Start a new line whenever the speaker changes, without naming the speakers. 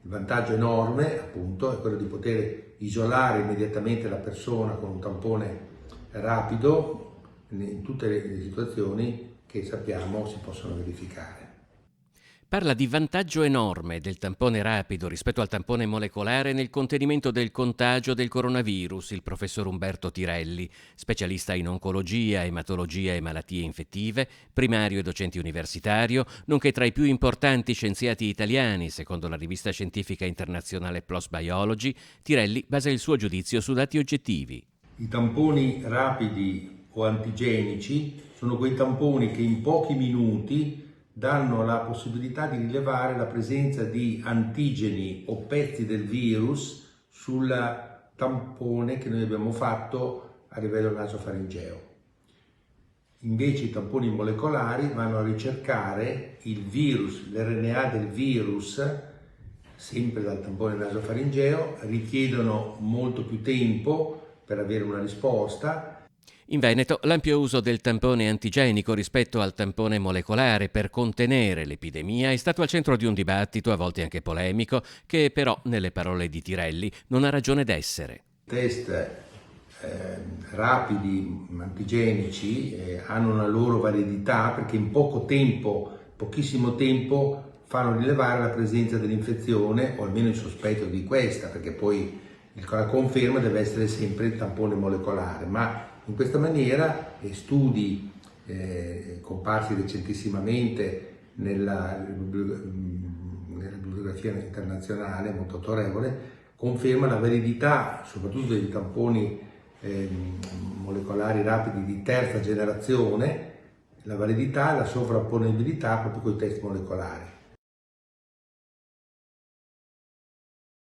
Il vantaggio enorme, appunto, è quello di poter isolare immediatamente la persona con un tampone rapido in tutte le situazioni che sappiamo si possono verificare.
Parla di vantaggio enorme del tampone rapido rispetto al tampone molecolare nel contenimento del contagio del coronavirus, il professor Umberto Tirelli, specialista in oncologia, ematologia e malattie infettive, primario e docente universitario, nonché tra i più importanti scienziati italiani, secondo la rivista scientifica internazionale PLOS Biology. Tirelli basa il suo giudizio su dati oggettivi.
I tamponi rapidi o antigenici sono quei tamponi che in pochi minuti danno la possibilità di rilevare la presenza di antigeni o pezzi del virus sul tampone che noi abbiamo fatto a livello nasofaringeo. Invece i tamponi molecolari vanno a ricercare il virus, l'RNA del virus, sempre dal tampone nasofaringeo, richiedono molto più tempo per avere una risposta.
In Veneto l'ampio uso del tampone antigenico rispetto al tampone molecolare per contenere l'epidemia è stato al centro di un dibattito, a volte anche polemico, che però, nelle parole di Tirelli, non ha ragione d'essere.
Test rapidi antigenici hanno una loro validità perché in poco tempo, pochissimo tempo, fanno rilevare la presenza dell'infezione o almeno il sospetto di questa, perché poi la conferma deve essere sempre il tampone molecolare, ma in questa maniera studi comparsi recentissimamente nella bibliografia internazionale molto autorevole conferma la validità soprattutto dei tamponi molecolari rapidi di terza generazione, la validità e la sovrapponibilità proprio con i test molecolari.